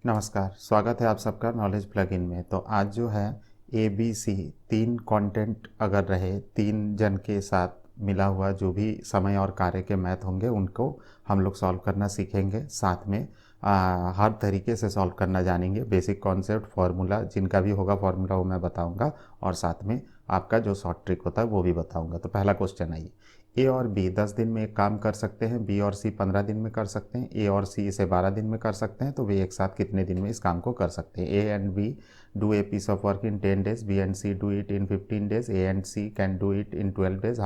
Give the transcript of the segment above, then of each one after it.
नमस्कार, स्वागत है आप सबका नॉलेज प्लगइन में। तो आज जो है ABC 3 कंटेंट अगर रहे 3 जन के साथ मिला हुआ जो भी समय और कार्य के मैथ होंगे उनको हम लोग सॉल्व करना सीखेंगे। साथ में हर तरीके से सॉल्व करना जानेंगे। बेसिक कॉन्सेप्ट फार्मूला जिनका भी होगा फार्मूला वो मैं बताऊंगा और साथ में आपका जो शॉर्ट ट्रिक होता है वो भी बताऊंगा। तो पहला क्वेश्चन आइए, ए और बी 10 दिन में एक काम कर सकते हैं, बी और सी 15 दिन में कर सकते हैं, ए और सी इसे 12 दिन में कर सकते हैं, तो वे एक साथ कितने दिन में इस काम को कर सकते हैं। A and B do a piece of work in 10 days, B and C do it in 15 days, A and C can do it in 12 days,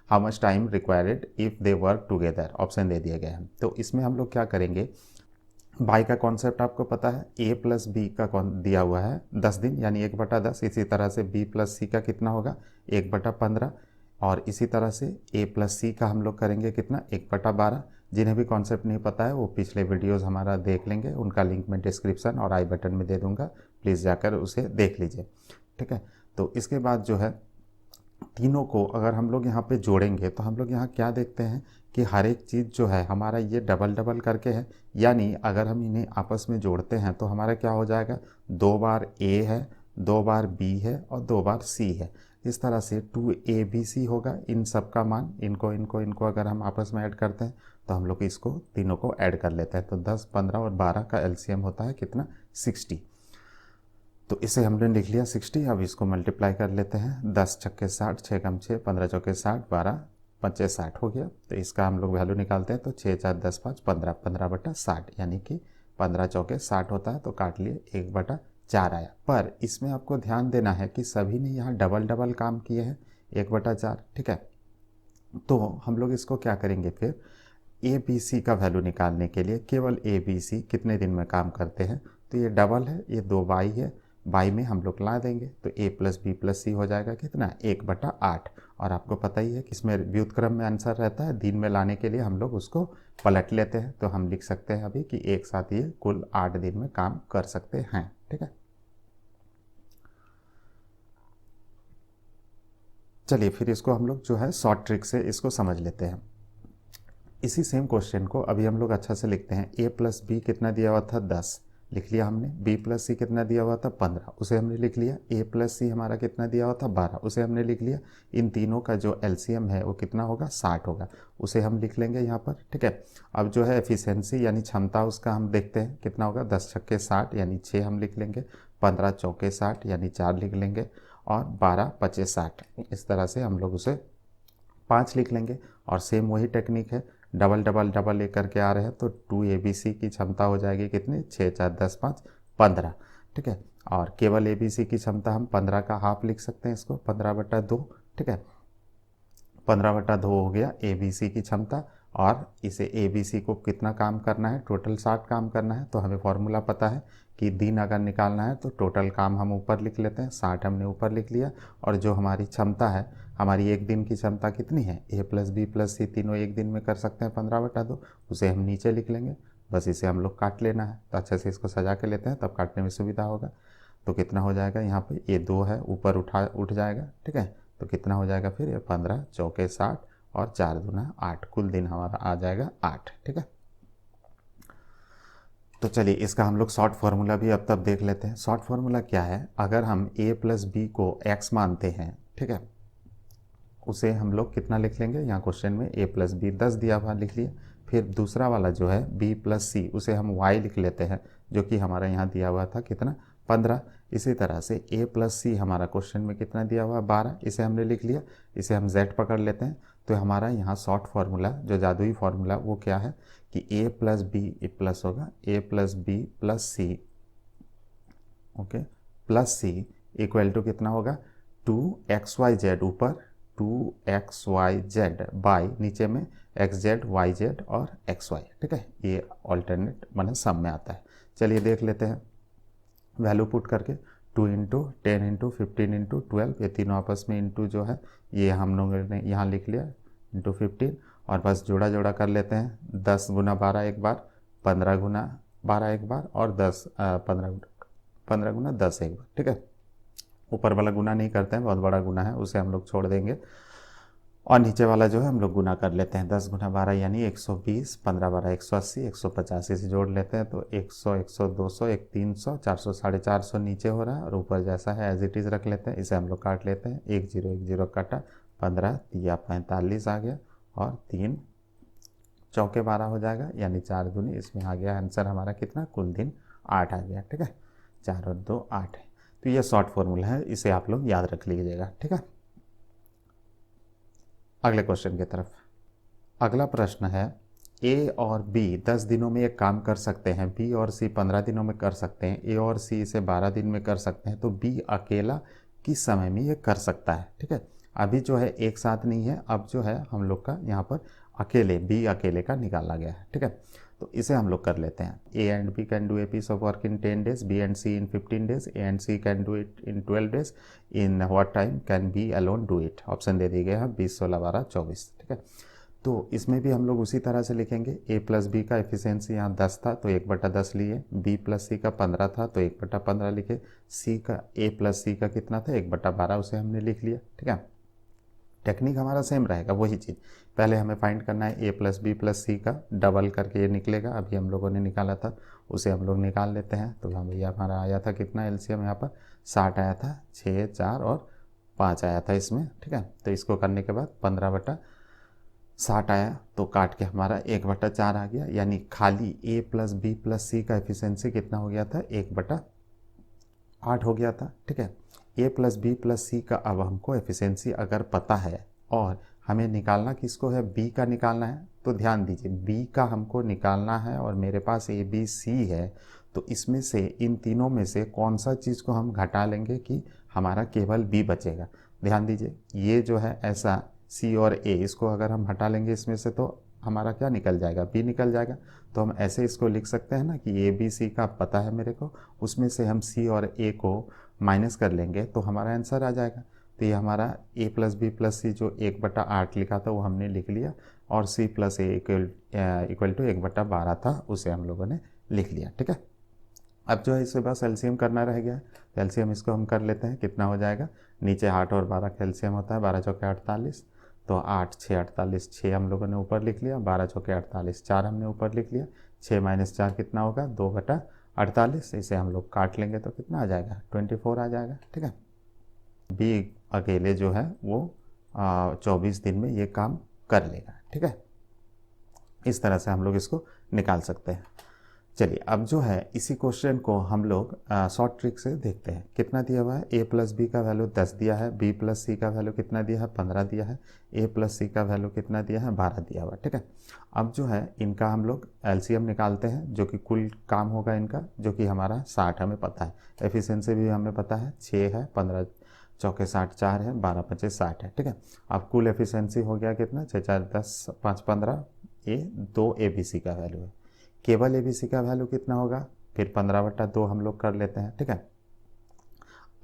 how much time required if they work together. Option दे दिए गए हैं। तो इसमें हम लोग क्या करेंगे, बाई का कॉन्सेप्ट आपको पता है, ए प्लस बी का कौन दिया हुआ है 10 दिन यानी 1/10। इसी तरह से बी प्लस सी का कितना होगा 1/15 और इसी तरह से ए प्लस सी का हम लोग करेंगे कितना 1/12। जिन्हें भी कॉन्सेप्ट नहीं पता है वो पिछले वीडियोस हमारा देख लेंगे, उनका लिंक मैं डिस्क्रिप्शन और आई बटन में दे दूंगा, प्लीज़ जाकर उसे देख लीजिए। ठीक है, तो इसके बाद जो है तीनों को अगर हम लोग यहाँ पे जोड़ेंगे तो हम लोग यहाँ क्या देखते हैं कि हर एक चीज़ जो है हमारा ये डबल डबल करके है, यानी अगर हम इन्हें आपस में जोड़ते हैं तो हमारा क्या हो जाएगा, 2 बार ए है, 2 बार बी है और 2 बार सी है। इस तरह से 2ABC होगा। इन सब का मान इनको इनको इनको अगर हम आपस में ऐड करते हैं तो हम लोग इसको तीनों को ऐड कर लेते हैं। तो 10, 15 और 12 का एलसीएम होता है कितना 60। तो इसे हमने लिख लिया 60। अब इसको मल्टीप्लाई कर लेते हैं, 10 छक्के 60, 6 कम 6, 15 चौके 60, 12 पंचे 60 हो गया। तो इसका हम लोग वैल्यू निकालते हैं तो 6 4 10 5 15, 15/60 यानी कि 15 चौके 60 होता है। तो काट लिए 1/4 आया। पर इसमें आपको ध्यान देना है कि सभी ने यहाँ डबल डबल काम किए हैं 1/4। ठीक है, तो हम लोग इसको क्या करेंगे फिर, ए बी सी का वैल्यू निकालने के लिए केवल ए बी सी कितने दिन में काम करते हैं, तो ये डबल है, ये 2 बाई है, बाई में हम लोग ला देंगे तो ए प्लस बी प्लस सी हो जाएगा कितना 1/8। और आपको पता ही है कि इसमें व्युत्क्रम में आंसर रहता है, दिन में लाने के लिए हम लोग उसको पलट लेते हैं। तो हम लिख सकते हैं अभी कि एक साथ ये कुल 8 दिन में काम कर सकते हैं। ठीक है, चलिए फिर इसको हम लोग जो है शॉर्ट ट्रिक से इसको समझ लेते हैं। इसी सेम क्वेश्चन को अभी हम लोग अच्छा से लिखते हैं। ए प्लस बी कितना दिया हुआ था 10, लिख लिया हमने। बी प्लस सी कितना दिया हुआ था 15, उसे हमने लिख लिया। ए प्लस सी हमारा कितना दिया हुआ था 12, उसे हमने लिख लिया। इन तीनों का जो एलसीएम है वो कितना होगा 60 होगा, उसे हम लिख लेंगे यहाँ पर। ठीक है, अब जो है एफिशिएंसी यानी क्षमता उसका हम देखते हैं कितना होगा, 10 छक्के 60 यानी 6 हम लिख लेंगे, 15 चौके 60 यानी 4 लिख लेंगे और 12 पचे 60। इस तरह से हम लोग उसे 5 लिख लेंगे। और सेम वही टेक्निक है, डबल डबल डबल ले करके आ रहे हैं तो 2ABC की क्षमता हो जाएगी कितनी 6 4 10 5 15। ठीक है, और केवल ABC की क्षमता हम 15 का हाफ लिख सकते हैं, इसको 15/2। ठीक है, 15/2 हो गया ABC की क्षमता। और इसे ABC को कितना काम करना है, टोटल 60 काम करना है। तो हमें फॉर्मूला पता है कि दिन अगर निकालना है तो टोटल काम हम ऊपर लिख लेते हैं, 60 हमने ऊपर लिख लिया। और जो हमारी क्षमता है, हमारी एक दिन की क्षमता कितनी है, ए प्लस बी प्लस सी तीनों एक दिन में कर सकते हैं 15/2, उसे हम नीचे लिख लेंगे। बस इसे हम लोग काट लेना है। तो अच्छे से इसको सजा के लेते हैं तब काटने में सुविधा होगा। तो कितना हो जाएगा यहाँ पे, ये 2 है ऊपर उठ जाएगा। ठीक है, तो कितना हो जाएगा फिर, ये 15 चौके 60 और 4 दूना 8, कुल दिन हमारा आ जाएगा 8। ठीक है, तो चलिए इसका हम लोग शॉर्ट फार्मूला भी अब तब देख लेते हैं। शॉर्ट फार्मूला क्या है, अगर हम a प्लस बी को x मानते हैं, ठीक है, उसे हम लोग कितना लिख लेंगे, यहाँ क्वेश्चन में a प्लस बी 10 दिया हुआ लिख लिया। फिर दूसरा वाला जो है b प्लस सी उसे हम y लिख लेते हैं, जो कि हमारा यहाँ दिया हुआ था कितना 15। इसी तरह से a प्लस सी हमारा क्वेश्चन में कितना दिया हुआ 12, इसे हमने लिख लिया। इसे हम z पकड़ लेते हैं। तो हमारा यहाँ शॉर्ट फार्मूला जो जादुई फार्मूला वो क्या है कि a प्लस बी प्लस होगा a plus B plus C, okay, plus C equal to कितना होगा 2xyz ऊपर 2xyz बाई नीचे में xz yz और xy। ठीक है, ये ऑल्टरनेट माने सम में आता है। चलिए देख लेते हैं वैल्यू पुट करके, 2 इंटू 10 इंटू 15 इंटू 12, ये तीनों आपस में इंटू जो है ये हम लोगों ने यहाँ लिख लिया इंटू 15। और बस जोड़ा जोड़ा कर लेते हैं, 10 गुना 12 एक बार, 15 गुना 12 एक बार और 15 गुना 10 एक बार। ठीक है, ऊपर वाला गुना नहीं करते हैं, बहुत बड़ा गुना है, उसे हम लोग छोड़ देंगे। और नीचे वाला जो है हम लोग गुना कर लेते हैं, 10 गुना 12 यानी 120, 15 12 180, 185 से जोड़ लेते हैं तो 100 100 200 1 300 400 450 नीचे हो रहा है, और ऊपर जैसा है एज इट इज़ रख लेते हैं। इसे हम लोग काट लेते हैं, 1 0 1 0 काटा, 15 या 45 आ गया, और 3 चौके 12 हो जाएगा, यानी 4 दूनी, इसमें आ गया आंसर हमारा कितना, कुल दिन 8 आ गया। ठीक है, 4 और 2 8 है। तो ये शॉर्ट फॉर्मूला है, इसे आप लोग याद रख लीजिएगा। ठीक है, अगले क्वेश्चन की तरफ। अगला प्रश्न है, ए और बी 10 दिनों में एक काम कर सकते हैं, बी और सी 15 दिनों में कर सकते हैं, ए और सी इसे 12 दिन में कर सकते हैं, तो बी अकेला किस समय में ये कर सकता है। ठीक है, अभी जो है एक साथ नहीं है, अब जो है हम लोग का यहाँ पर अकेले, बी अकेले का निकाला गया है। ठीक है, तो इसे हम लोग कर लेते हैं। A and B can do a piece of work in 10 days, B and C in 15 days, A and C can do it in 12 days, in what time can B alone do it. Option दे दिए गए हैं 20 16 12 24। ठीक है, तो इसमें भी हम लोग उसी तरह से लिखेंगे। ए प्लस बी का एफिशिएंसी यहाँ 10 था तो 1/10 लिए, बी प्लस सी का 15 था तो 1/15 लिखे, सी का ए प्लस सी का कितना था 1/12, उसे हमने लिख लिया। ठीक है, टेक्निक हमारा सेम रहेगा, वही चीज़। पहले हमें फाइंड करना है ए प्लस बी प्लस सी का, डबल करके ये निकलेगा, अभी हम लोगों ने निकाला था उसे हम लोग निकाल लेते हैं। तो हम भैया हमारा आया था कितना एलसीएम यहाँ पर 60 आया था, 6 4 और 5 आया था इसमें। ठीक है, तो इसको करने के बाद 15/60 आया, तो काट के हमारा 1/4 आ गया, यानी खाली ए प्लस बी प्लस सी का एफिशिएंसी कितना हो गया था 1/8 हो गया था। ठीक है, ए प्लस बी प्लस सी का अब हमको एफिशिएंसी अगर पता है और हमें निकालना किसको है, बी का निकालना है, तो ध्यान दीजिए बी का हमको निकालना है और मेरे पास ए बी सी है, तो इसमें से इन तीनों में से कौन सा चीज़ को हम घटा लेंगे कि हमारा केवल बी बचेगा। ध्यान दीजिए ये जो है ऐसा सी और ए, इसको अगर हम हटा लेंगे इसमें से तो हमारा क्या निकल जाएगा, बी निकल जाएगा। तो हम ऐसे इसको लिख सकते हैं ना कि ए बी सी का पता है मेरे को, उसमें से हम सी और ए को माइनस कर लेंगे तो हमारा आंसर आ जाएगा। तो ये हमारा A plus B plus C जो 1/8 लिखा था वो हमने लिख लिया, और C plus A equal to 1/12 था उसे हम लोगों ने लिख लिया। ठीक है, अब जो है इसे बस एलसीएम करना रह गया है, तो एलसीएम इसको हम कर लेते हैं। कितना हो जाएगा, नीचे 8 और 12 का एलसीएम होता है, 12 चौके 48, तो 8 6 48, 6 हम लोगों ने ऊपर लिख लिया, 12 चौके 48, 4 हमने ऊपर लिख लिया, 6 - 4 कितना होगा 2/48, इसे हम लोग काट लेंगे तो कितना आ जाएगा 24 आ जाएगा। ठीक है, बी अकेले जो है वो 24 दिन में ये काम कर लेगा। ठीक है, इस तरह से हम लोग इसको निकाल सकते हैं। चलिए अब जो है इसी क्वेश्चन को हम लोग शॉर्ट ट्रिक से देखते हैं। कितना दिया हुआ है, ए प्लस बी का वैल्यू 10 दिया है, बी प्लस सी का वैल्यू कितना दिया है 15 दिया है, ए प्लस सी का वैल्यू कितना दिया है 12 दिया हुआ है। ठीक है, अब जो है इनका हम लोग एलसीएम निकालते हैं, जो कि कुल काम होगा इनका, जो कि हमारा 60 हमें पता है, एफिशिएंसी भी हमें पता है 6 है, 15 चौके 60, 4 है, 12 5 60 है। ठीक है, अब कुल एफिशिएंसी हो गया कितना 6 4 10 5 15, ए 2 ए बी सी का वैल्यू है, केवल ए बी सी का वैल्यू कितना होगा, फिर 15/2 हम लोग कर लेते हैं। ठीक है,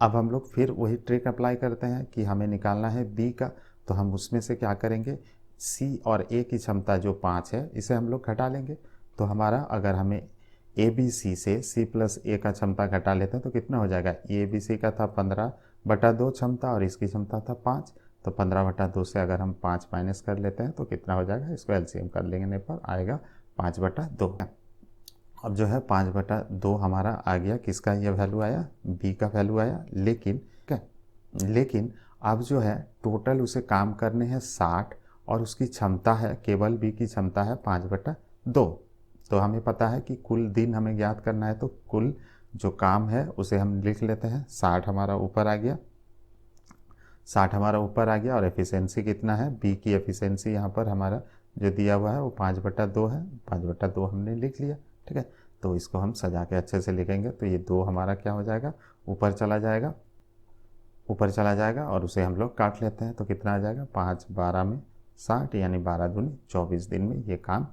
अब हम लोग फिर वही ट्रिक अप्लाई करते हैं कि हमें निकालना है बी का, तो हम उसमें से क्या करेंगे, सी और ए की क्षमता जो 5 है इसे हम लोग घटा लेंगे। तो हमारा अगर हमें ए बी सी से सी प्लस ए का क्षमता घटा लेते हैं तो कितना हो जाएगा, ए बी सी का था 15/2 क्षमता और इसकी क्षमता था 5, तो 15/2 से अगर हम 5 माइनस कर लेते हैं तो कितना हो जाएगा, इसको एलसीएम कर लेने पर आएगा 5/2। अब जो है 5/2 हमारा आ गया, किसका ये वैल्यू आया, बी का वैल्यू आया, लेकिन क्या, लेकिन अब जो है टोटल उसे काम करने हैं 60 और उसकी क्षमता है, केवल बी की क्षमता है 5/2। तो हमें पता है कि कुल दिन हमें ज्ञात करना है, तो कुल जो काम है उसे हम लिख लेते हैं, 60 हमारा ऊपर आ गया, 60 हमारा ऊपर आ गया, और एफिशिएंसी कितना है, बी की एफिशिएंसी यहाँ पर हमारा जो दिया हुआ है वो 5/2 है, 5/2 हमने लिख लिया। ठीक है, तो इसको हम सजा के अच्छे से लिखेंगे, तो ये 2 हमारा क्या हो जाएगा, ऊपर चला जाएगा, ऊपर चला जाएगा, और उसे हम लोग काट लेते हैं तो कितना आ जाएगा 5 12 में 60, यानी 12 दूनी 24 दिन में ये काम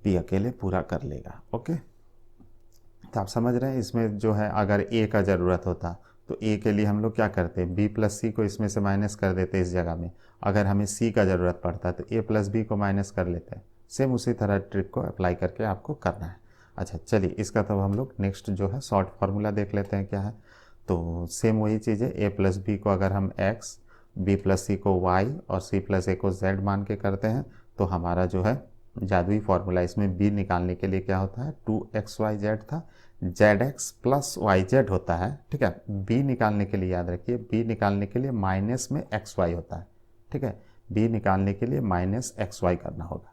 बी अकेले पूरा कर लेगा। ओके, तो आप समझ रहे हैं, इसमें जो है अगर ए का ज़रूरत होता तो ए के लिए हम लोग क्या करते हैं, बी प्लस सी को इसमें से माइनस कर देते इस जगह में, अगर हमें सी का ज़रूरत पड़ता तो ए प्लस बी को माइनस कर लेते हैं। सेम उसी तरह ट्रिक को अप्लाई करके आपको करना है। अच्छा चलिए, इसका तब हम लोग नेक्स्ट जो है शॉर्ट फार्मूला देख लेते हैं क्या है। तो सेम वही चीज़ है, ए प्लस बी को अगर हम एक्स बी प्लस सी को वाई और सी प्लस ए को जेड मान के करते हैं तो हमारा जो है जादुई फॉर्मूला, इसमें बी निकालने के लिए क्या होता है, 2xyz था, zx प्लस yz होता है, ठीक है। बी निकालने के लिए याद रखिए, बी निकालने के लिए माइनस में xy होता है, ठीक है। बी निकालने के लिए माइनस xy करना होगा।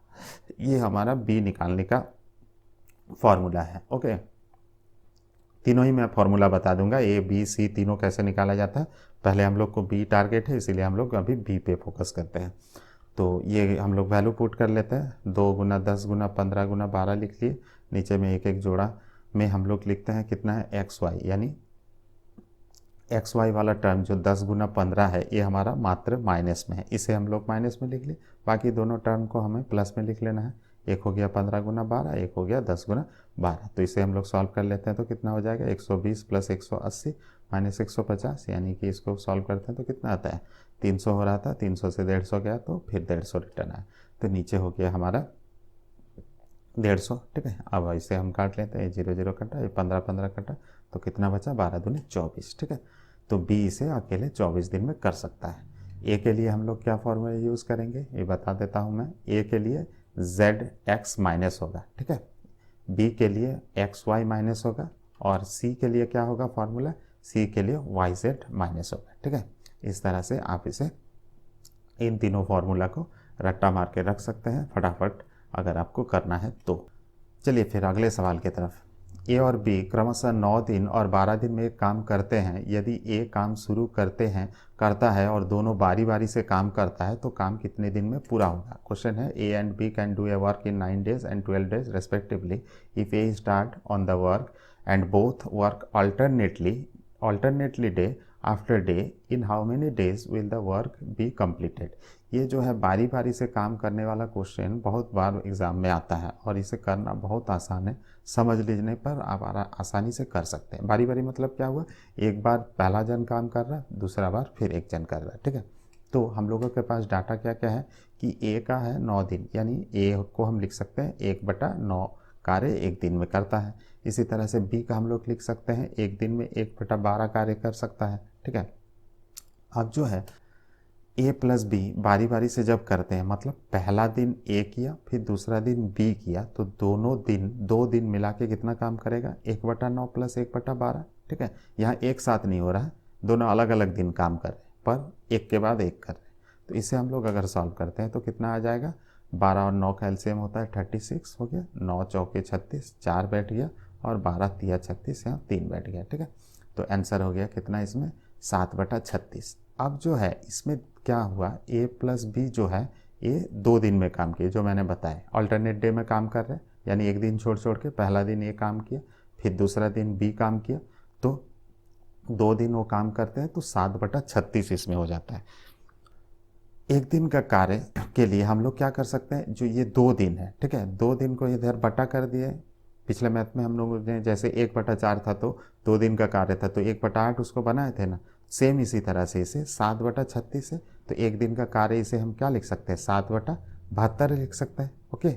ये हमारा बी निकालने का फॉर्मूला है, ओके। तीनों ही मैं फॉर्मूला बता दूंगा, ए बी सी तीनों कैसे निकाला जाता है। पहले हम लोग को बी टारगेट है, इसीलिए हम लोग अभी बी पे फोकस करते हैं। तो ये हम लोग वैल्यू पुट कर लेते हैं, 2 गुना 10 गुना 15 गुना 12 लिख लिए, नीचे में एक एक जोड़ा में हम लोग लिखते हैं कितना है एक्स वाई, यानी एक्स वाई वाला टर्म जो 10 गुना 15 है ये हमारा मात्र माइनस में है, इसे हम लोग माइनस में लिख लिए। बाकी दोनों टर्म को हमें प्लस में लिख लेना है, एक हो गया 15 गुना 12, एक हो गया 10 गुना 12। तो इसे हम लोग सॉल्व कर लेते हैं तो कितना हो जाएगा, 120 प्लस 180 माइनस 150, यानी कि इसको सॉल्व करते हैं तो कितना आता है, 300 हो रहा था, 300 से 150 गया तो फिर 150 रिटर्न आया, तो नीचे हो गया हमारा 150, ठीक है। अब इसे हम काट लेते हैं, 0 0 कटा, ये 15 15 कटा, तो कितना बचा, 12 दूनी 24, ठीक है। तो बी इसे अकेले 24 दिन में कर सकता है। ए के लिए हम लोग क्या फॉर्मूला यूज़ करेंगे ये बता देता हूँ मैं। ए के लिए zx माइनस होगा, ठीक है। बी के लिए xy माइनस होगा, और सी के लिए क्या होगा फॉर्मूला, सी के लिए yz माइनस होगा, ठीक है। इस तरह से आप इसे इन तीनों फार्मूला को रट्टा मार के रख सकते हैं फटाफट अगर आपको करना है तो। चलिए फिर अगले सवाल की तरफ। ए और बी क्रमशः 9 दिन और 12 दिन में एक काम करते हैं। यदि ए काम शुरू करता है और दोनों बारी बारी से काम करता है तो काम कितने दिन में पूरा होगा। क्वेश्चन है, A and B can do a work in 9 days and 12 days respectively if A start on the work and both work alternately day after day, in how many days will the work be completed. ये जो है बारी बारी से काम करने वाला question बहुत बार एग्जाम में आता है और इसे करना बहुत आसान है, समझ लीजिए पर आप आसानी से कर सकते हैं। बारी बारी मतलब क्या हुआ, एक बार पहला जन काम कर रहा है, दूसरा बार फिर एक जन कर रहा है, ठीक है। तो हम लोगों के पास डाटा क्या क्या है कि ए का है 9 दिन, यानी ए को हम लिख सकते हैं 1/9 कार्य एक दिन में करता है। इसी तरह से बी का हम लोग लिख सकते हैं एक दिन में 1/12 कार्य कर सकता है, ठीक है। अब जो है ए प्लस बी बारी बारी से जब करते हैं, मतलब पहला दिन ए किया फिर दूसरा दिन बी किया, तो दोनों दिन 2 दिन मिला के कितना काम करेगा, 1/9 प्लस 1/12, ठीक है। यहाँ एक साथ नहीं हो रहा है, दोनों अलग अलग दिन काम कर रहे हैं पर एक के बाद एक कर रहे हैं। तो इसे हम लोग अगर सॉल्व करते हैं तो कितना आ जाएगा, 12 और 9 का एलसीएम होता है 36 हो गया, 9 चौके 36, 4 बैठ गया, और 12 तिया 36, यहाँ 3 बैठ गया, ठीक है। तो आंसर हो गया कितना इसमें, 7/36। अब जो है इसमें क्या हुआ, ए प्लस बी जो है ये 2 दिन में काम किए, जो मैंने बताया अल्टरनेट डे में काम कर रहे हैं, यानी एक दिन छोड़ छोड़ के पहला दिन ए काम किया फिर दूसरा दिन बी काम किया, तो 2 दिन वो काम करते हैं, तो 7/36 इसमें हो जाता है। एक दिन का कार्य के लिए हम लोग क्या कर सकते हैं, जो ये 2 दिन है, ठीक है, 2 दिन को इधर बटा कर दिए। पिछले मैथ में हम लोगों ने जैसे 1/4 था तो 2 दिन का कार्य था तो 1/8 उसको बनाए थे ना, सेम इसी तरह से इसे 7/36 है, तो एक दिन का कार्य इसे हम क्या लिख सकते हैं, 7/72 लिख सकते हैं, ओके।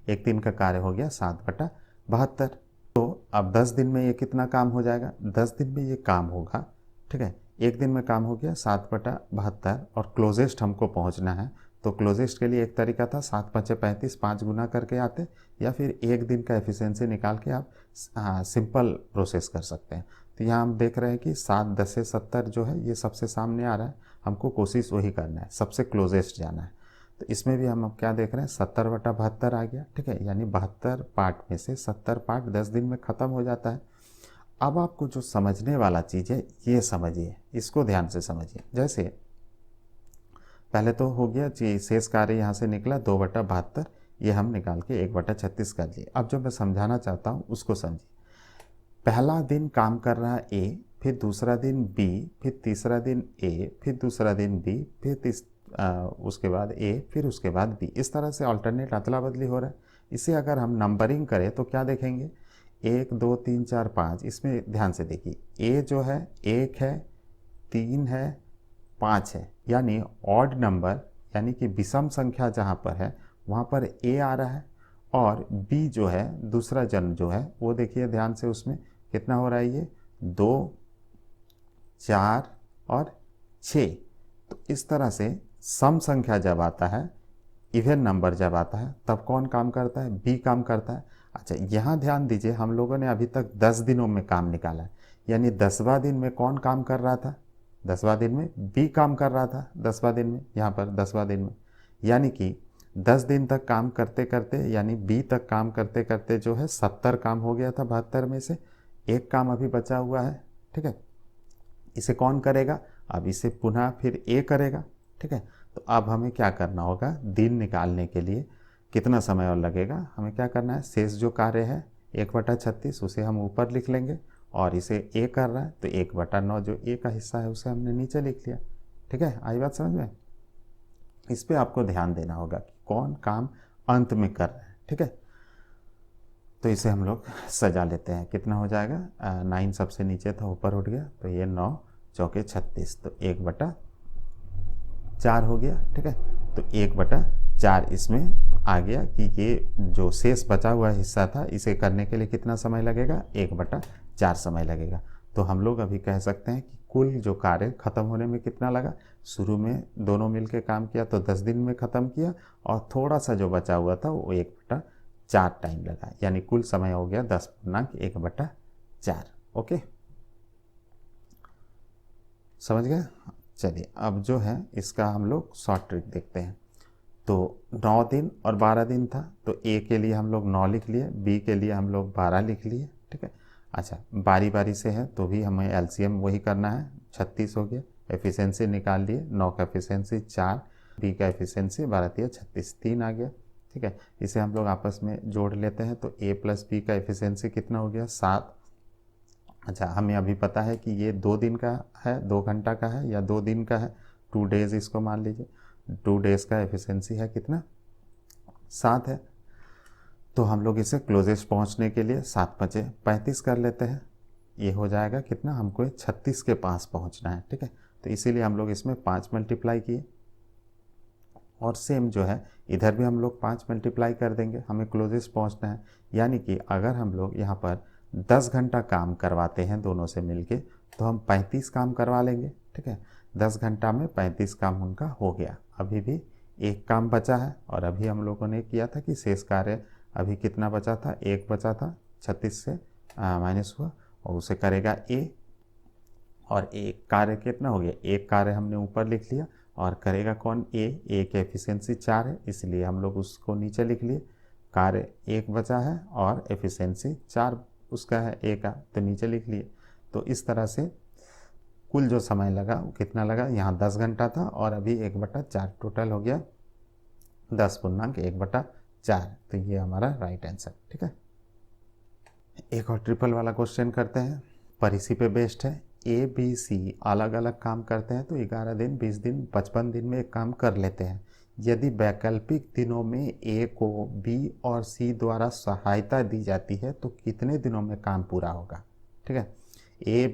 एक दिन का कार्य हो गया 7/72। तो अब 10 दिन में ये कितना काम हो जाएगा, 10 दिन में ये काम होगा, ठीक है। एक दिन में काम हो गया 7/72, और क्लोजेस्ट हमको पहुंचना है, तो क्लोजेस्ट के लिए एक तरीका था 7×5 = 35, 5 गुना करके आते, या फिर एक दिन का एफिशिएंसी निकाल के आप सिंपल प्रोसेस कर सकते हैं। तो यहाँ हम देख रहे हैं कि 7 10 से 70 जो है ये सबसे सामने आ रहा है, हमको कोशिश वही करना है, सबसे क्लोजेस्ट जाना है। तो इसमें भी हम अब क्या देख रहे हैं, 70/72 आ गया, ठीक है, यानी 72 पार्ट में से 70 पार्ट 10 दिन में ख़त्म हो जाता है। अब आपको जो समझने वाला चीज़ है ये समझिए, इसको ध्यान से समझिए। जैसे पहले तो हो गया जी, शेष कार्य यहाँ से निकला 2/72, ये हम निकाल के 1/36 कर लिए। अब जो मैं समझाना चाहता हूँ उसको समझिए। पहला दिन काम कर रहा है ए, फिर दूसरा दिन बी, फिर तीसरा दिन ए, फिर दूसरा दिन बी, फिर उसके बाद ए, फिर उसके बाद बी, इस तरह से अल्टरनेट अदला बदली हो रहा है। इसे अगर हम नंबरिंग करें तो क्या देखेंगे, 1 2 3 4 5, इसमें ध्यान से देखिए, ए जो है 1 है, 3 है, 5 है, यानी ऑड नंबर, यानी कि विषम संख्या जहाँ पर है वहाँ पर ए आ रहा है, और बी जो है दूसरा जन जो है वो देखिए ध्यान से, उसमें कितना हो रहा है, ये 2 4 और 6, इस तरह से सम संख्या जब आता है, इवन नंबर जब आता है, तब कौन काम करता है? बी काम करता है। अच्छा, यहाँ ध्यान दीजिए, हम लोगों ने अभी तक 10 दिनों में काम निकाला है, यानी 10वां दिन में कौन काम कर रहा था? 10वां दिन में बी काम कर रहा था। 10वां दिन में, यहाँ पर 10वां दिन में, यानी कि 10 दिन तक काम करते करते, यानी बी तक काम करते करते जो है 70 काम हो गया था 72 में से। एक काम अभी बचा हुआ है, ठीक है। इसे कौन करेगा? अब इसे पुनः फिर ए करेगा, ठीक है। तो अब हमें क्या करना होगा? दिन निकालने के लिए कितना समय और लगेगा, हमें क्या करना है? शेष जो कार्य है 1/36 उसे हम ऊपर लिख लेंगे, और इसे ए कर रहा है तो 1/9 जो ए का हिस्सा है उसे हमने नीचे लिख लिया, ठीक है। आई बात समझ में? इस पे आपको ध्यान देना होगा कि कौन काम अंत में कर रहा है, ठीक है। तो इसे हम लोग सजा लेते हैं। कितना हो जाएगा? 9 सबसे नीचे था, ऊपर उठ गया, तो ये 9 चौके 36, तो 1/4 हो गया, ठीक है। तो 1/4 इसमें आ गया कि ये जो शेष बचा हुआ हिस्सा था, इसे करने के लिए कितना समय लगेगा? 1/4 समय लगेगा। तो हम लोग अभी कह सकते हैं कि कुल जो कार्य खत्म होने में कितना लगा? शुरू में दोनों मिलकर काम किया तो 10 दिन में ख़त्म किया, और थोड़ा सा जो बचा हुआ था वो 1/4 टाइम लगा, यानी कुल समय हो गया 10.1/4। ओके, समझ गए? चलिए, अब जो है इसका हम लोग शॉर्ट ट्रिक देखते हैं। तो 9 दिन और 12 दिन था, तो ए के लिए हम लोग 9 लिख लिए, बी के लिए हम लोग 12 लिख लिए, ठीक है। अच्छा, बारी बारी से है तो भी हमें एलसीएम वही करना है। 36 हो गया, एफिशिएंसी निकाल लिए, 9 का एफिशिएंसी 4, बी का एफिशिएंसी 12 36, 3 आ गया, ठीक है। इसे हम लोग आपस में जोड़ लेते हैं, तो ए प्लस बी का एफिशिएंसी कितना हो गया? 7। अच्छा, हमें अभी पता है कि ये 2 दिन का है, 2 घंटा का है, या 2 दिन का है, 2 डेज इसको मान लीजिए। 2 डेज का एफिशिएंसी है कितना? 7 है। तो हम लोग इसे क्लोजेस्ट पहुंचने के लिए 7×5 कर लेते हैं। ये हो जाएगा कितना? हमको 36 के पास पहुंचना है, ठीक है। तो इसीलिए हम लोग इसमें 5 मल्टीप्लाई किए, और सेम जो है इधर भी हम लोग 5 मल्टीप्लाई कर देंगे, हमें क्लोजेस्ट पहुंचना है। यानी कि अगर हम लोग यहाँ पर 10 घंटा काम करवाते हैं दोनों से मिलके, तो हम 35 काम करवा लेंगे, ठीक है। 10 घंटा में 35 काम उनका हो गया। अभी भी एक काम बचा है, और अभी हम लोगों ने किया था कि शेष कार्य अभी कितना बचा था? 1 बचा था, 36 से माइनस हुआ, और उसे करेगा ए, और एक कार्य कितना हो गया? एक कार्य हमने ऊपर लिख लिया, और करेगा कौन? ए की एफिशिएंसी 4 है, इसलिए हम लोग उसको नीचे लिख लिए। कार्य 1 बचा है और एफिशिएंसी 4 उसका है, ए का, तो नीचे लिख लिए। तो इस तरह से कुल जो समय लगा वो कितना लगा? यहाँ 10 घंटा था, और अभी 1/4 टोटल हो गया 10×1/4। तो ये हमारा राइट आंसर, ठीक है। एक और ट्रिपल वाला क्वेश्चन करते हैं, पर इसी पे बेस्ड है। ए बी सी अलग अलग काम करते हैं, तो 11 दिन, 20 दिन, 55 दिन में एक काम कर लेते हैं। यदि वैकल्पिक दिनों में ए को बी और सी द्वारा सहायता दी जाती है तो कितने दिनों में काम पूरा होगा, ठीक है। A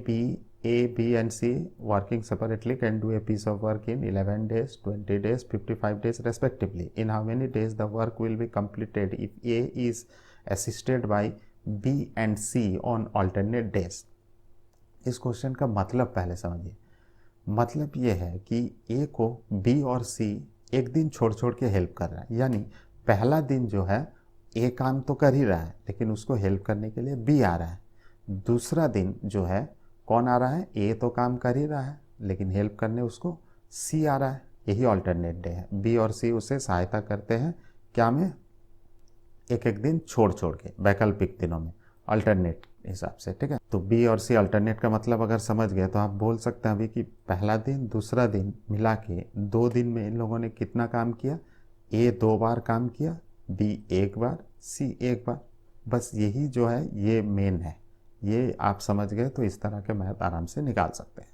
B and C working separately can do a piece of work in 11 days, 20 days, 55 days respectively. In how many days the work will be completed if A is assisted by B and C on alternate days? इस question का मतलब पहले समझिए। मतलब ये है कि ए को बी और सी एक दिन छोड़ छोड़ के हेल्प कर रहा है, यानी पहला दिन जो है ए काम तो कर ही रहा है, लेकिन उसको हेल्प करने के लिए बी आ रहा है। दूसरा दिन जो है कौन आ रहा है? ए तो काम कर ही रहा है, लेकिन हेल्प करने उसको सी आ रहा है। यही ऑल्टरनेट डे है। बी और सी उसे सहायता करते हैं क्या में? एक एक दिन छोड़ छोड़ के, वैकल्पिक दिनों में, अल्टरनेट हिसाब से, ठीक है। तो बी और सी अल्टरनेट का मतलब अगर समझ गए तो आप बोल सकते हैं अभी कि पहला दिन दूसरा दिन मिला के 2 दिन में इन लोगों ने कितना काम किया? ए 2 बार काम किया, बी 1 बार, सी 1 बार। बस यही जो है ये मेन है। ये आप समझ गए तो इस तरह के मैथ आराम से निकाल सकते हैं।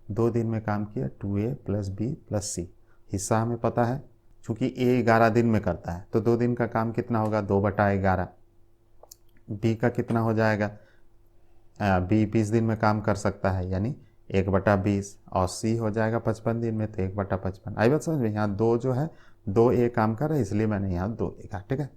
2 दिन में काम किया, 2A + B + C। हिस्सा हमें पता है, चूँकि ए 11 दिन में करता है तो 2 दिन का काम कितना होगा? 2/11। बी का कितना हो जाएगा? बी 20 दिन में काम कर सकता है, यानी 1/20, और सी हो जाएगा 55 दिन में, तो 1/55। आई बात समझ में? यहाँ 2 जो है 2 ए काम कर रहा है, इसलिए मैंने यहाँ 2 लिखा, ठीक है।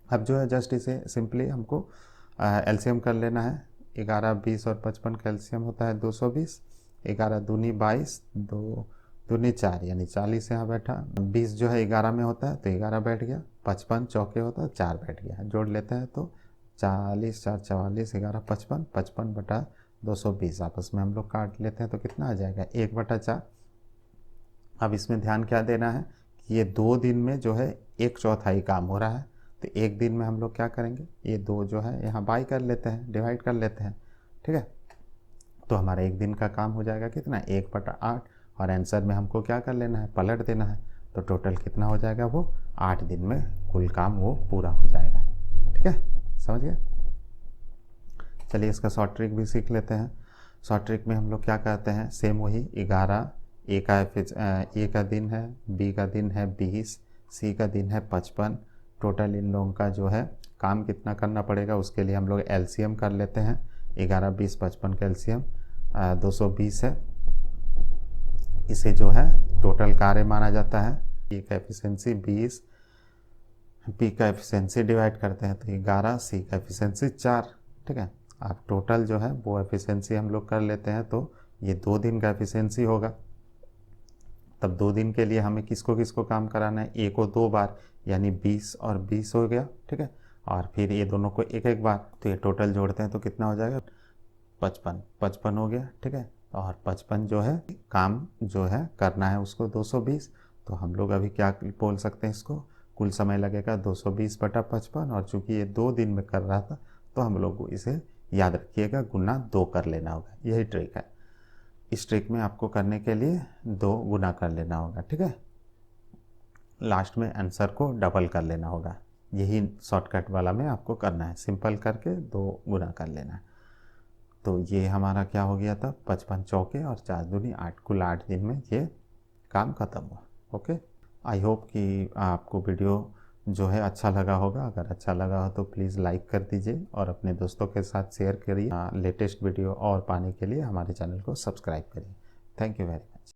अब जो है जस्ट इसे सिंपली हमको एलसीएम कर लेना है। 11, 20 और 55 का एलसीएम होता है 220। 11 दूनी 22, 2 दूनी 4 यानी 40 यहाँ बैठा, 20 जो है 11 में होता है तो 11 बैठ गया, 55 चौके होता है 4 बैठ गया, जोड़ लेते हैं तो 40 4 44 11 55, 55 बटा 220 आपस में हम लोग काट लेते हैं तो कितना आ जाएगा 1/4। अब इसमें ध्यान क्या देना है कि ये 2 दिन में जो है 1/4 काम हो रहा है, तो एक दिन में हम लोग क्या करेंगे, ये 2 जो है यहाँ बाई कर लेते हैं, डिवाइड कर लेते हैं, ठीक है। तो हमारा एक दिन का काम हो जाएगा कितना 1/8, और आंसर में हमको क्या कर लेना है, पलट देना है, तो टोटल कितना हो जाएगा वो 8 दिन में कुल काम वो पूरा हो जाएगा, ठीक है, समझ गए। चलिए इसका शॉर्ट ट्रिक भी सीख लेते हैं। शॉर्ट ट्रिक में हम लोग क्या करते हैं, सेम वही 11, ए का दिन है, बी का दिन है 20, सी का दिन है 55, टोटल इन लोगों का जो है काम कितना करना पड़ेगा उसके लिए हम लोग एलसीएम कर लेते हैं। 11 20 55 का एलसीएम 220 है, इसे जो है टोटल कार्य माना जाता है। ए का एफिशिएंसी 20, बी का एफिशिएंसी डिवाइड करते हैं तो 11, सी का एफिशिएंसी 4, ठीक है। आप टोटल जो है वो एफिशिएंसी हम लोग कर लेते हैं तो ये 2 दिन का एफिशिएंसी होगा। तब 2 दिन के लिए हमें किसको किसको काम कराना है, ए को 2 बार यानी 20 और 20 हो गया, ठीक है, और फिर ये दोनों को एक एक बार, तो ये टोटल जोड़ते हैं तो कितना हो जाएगा 55 हो गया, ठीक है। और 55 जो है काम जो है करना है उसको 220, तो हम लोग अभी क्या बोल सकते हैं इसको, कुल समय लगेगा 220/55, और चूंकि ये 2 दिन में कर रहा था तो हम लोग को इसे याद रखिएगा गुना 2 कर लेना होगा, यही ट्रिक है। इस ट्रिक में आपको करने के लिए 2 गुना कर लेना होगा, ठीक है, लास्ट में आंसर को डबल कर लेना होगा, यही शॉर्टकट वाला में आपको करना है, सिंपल करके 2 गुना कर लेना है। तो ये हमारा क्या हो गया था 55 चौके और 4 दूनी 8, कुल 8 दिन में ये काम खत्म हुआ। ओके, आई होप कि आपको वीडियो जो है अच्छा लगा होगा। अगर अच्छा लगा हो तो प्लीज़ लाइक कर दीजिए और अपने दोस्तों के साथ शेयर करिए। लेटेस्ट वीडियो और पाने के लिए हमारे चैनल को सब्सक्राइब करिए। Thank you very much.